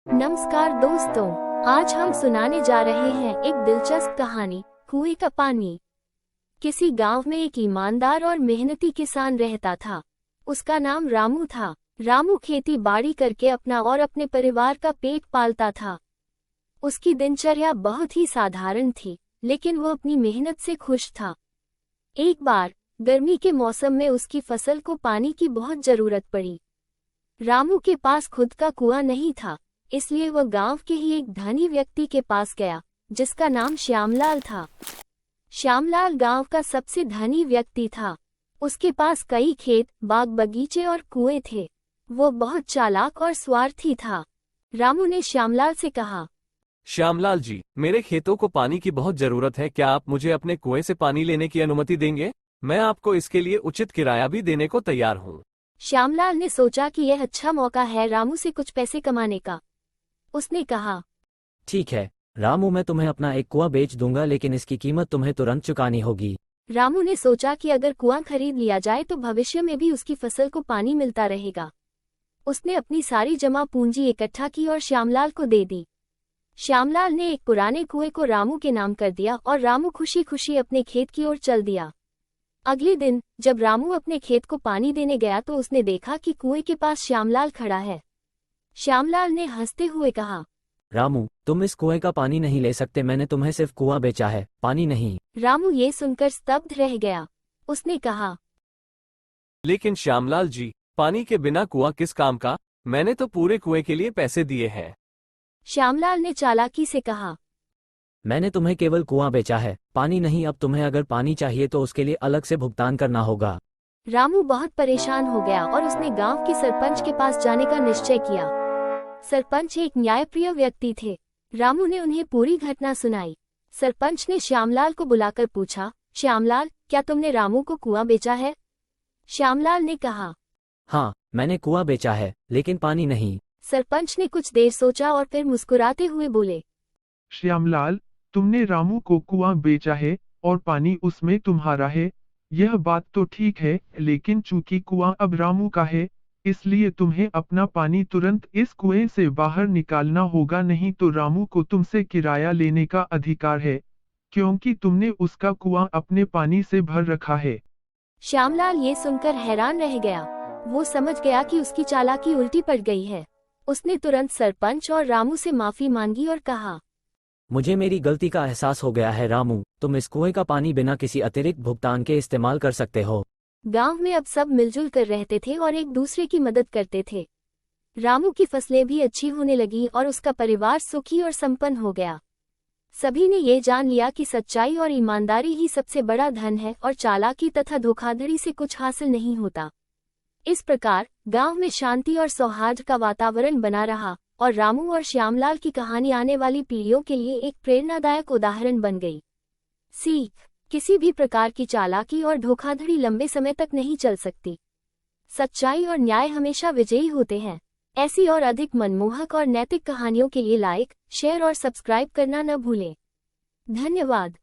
नमस्कार दोस्तों, आज हम सुनाने जा रहे हैं एक दिलचस्प कहानी, कुएं का पानी। किसी गांव में एक ईमानदार और मेहनती किसान रहता था। उसका नाम रामू था। रामू खेती बाड़ी करके अपना और अपने परिवार का पेट पालता था। उसकी दिनचर्या बहुत ही साधारण थी, लेकिन वो अपनी मेहनत से खुश था। एक बार गर्मी के मौसम में उसकी फसल को पानी की बहुत जरूरत पड़ी। रामू के पास खुद का कुआं नहीं था, इसलिए वह गांव के ही एक धनी व्यक्ति के पास गया, जिसका नाम श्यामलाल था। श्यामलाल गांव का सबसे धनी व्यक्ति था। उसके पास कई खेत, बाग बगीचे और कुएं थे। वो बहुत चालाक और स्वार्थी था। रामू ने श्यामलाल से कहा, श्यामलाल जी, मेरे खेतों को पानी की बहुत जरूरत है। क्या आप मुझे अपने कुएं से पानी लेने की अनुमति देंगे? मैं आपको इसके लिए उचित किराया भी देने को तैयार हूँ। श्यामलाल ने सोचा कि यह अच्छा मौका है रामू से कुछ पैसे कमाने का। उसने कहा, ठीक है रामू, मैं तुम्हें अपना एक कुआं बेच दूंगा, लेकिन इसकी कीमत तुम्हें तुरंत चुकानी होगी। रामू ने सोचा कि अगर कुआं खरीद लिया जाए तो भविष्य में भी उसकी फसल को पानी मिलता रहेगा। उसने अपनी सारी जमा पूंजी इकट्ठा की और श्यामलाल को दे दी। श्यामलाल ने एक पुराने कुएं को रामू के नाम कर दिया और रामू खुशी खुशी अपने खेत की ओर चल दिया। अगले दिन जब रामू अपने खेत को पानी देने गया तो उसने देखा कि कुएं के पास श्यामलाल खड़ा है। श्यामलाल ने हंसते हुए कहा, रामू, तुम इस कुएं का पानी नहीं ले सकते। मैंने तुम्हें सिर्फ कुआं बेचा है, पानी नहीं। रामू ये सुनकर स्तब्ध रह गया। उसने कहा, लेकिन श्यामलाल जी, पानी के बिना कुआं किस काम का? मैंने तो पूरे कुएं के लिए पैसे दिए हैं। श्यामलाल ने चालाकी से कहा, मैंने तुम्हें केवल कुआं बेचा है, पानी नहीं। अब तुम्हें अगर पानी चाहिए तो उसके लिए अलग से भुगतान करना होगा। रामू बहुत परेशान हो गया और उसने गांव के सरपंच के पास जाने का निश्चय किया। सरपंच एक न्यायप्रिय व्यक्ति थे। रामू ने उन्हें पूरी घटना सुनाई। सरपंच ने श्यामलाल को बुलाकर पूछा, श्यामलाल, क्या तुमने रामू को कुआं बेचा है? श्यामलाल ने कहा, हाँ, मैंने कुआं बेचा है, लेकिन पानी नहीं। सरपंच ने कुछ देर सोचा और फिर मुस्कुराते हुए बोले, श्यामलाल, तुमने रामू को कुआं बेचा है और पानी उसमें तुम्हारा है। यह बात तो ठीक है, लेकिन चूंकि कुआं अब रामू का है, इसलिए तुम्हें अपना पानी तुरंत इस कुएं से बाहर निकालना होगा, नहीं तो रामू को तुमसे किराया लेने का अधिकार है, क्योंकि तुमने उसका कुआं अपने पानी से भर रखा है। श्यामलाल ये सुनकर हैरान रह गया। वो समझ गया कि उसकी चालाकी उल्टी पड़ गई है। उसने तुरंत सरपंच और रामू से माफी मांगी और कहा, मुझे मेरी गलती का एहसास हो गया है रामू, तुम इस कुएं का पानी बिना किसी अतिरिक्त भुगतान के इस्तेमाल कर सकते हो। गांव में अब सब मिलजुल कर रहते थे और एक दूसरे की मदद करते थे। रामू की फसलें भी अच्छी होने लगी और उसका परिवार सुखी और संपन्न हो गया। सभी ने ये जान लिया कि सच्चाई और ईमानदारी ही सबसे बड़ा धन है और चालाकी तथा धोखाधड़ी से कुछ हासिल नहीं होता। इस प्रकार गांव में शांति और सौहार्द का वातावरण बना रहा और रामू और श्यामलाल की कहानी आने वाली पीढ़ियों के लिए एक प्रेरणादायक उदाहरण बन गई। सीख: किसी भी प्रकार की चालाकी और धोखाधड़ी लंबे समय तक नहीं चल सकती। सच्चाई और न्याय हमेशा विजयी होते हैं। ऐसी और अधिक मनमोहक और नैतिक कहानियों के लिए लाइक, शेयर और सब्सक्राइब करना न भूलें। धन्यवाद।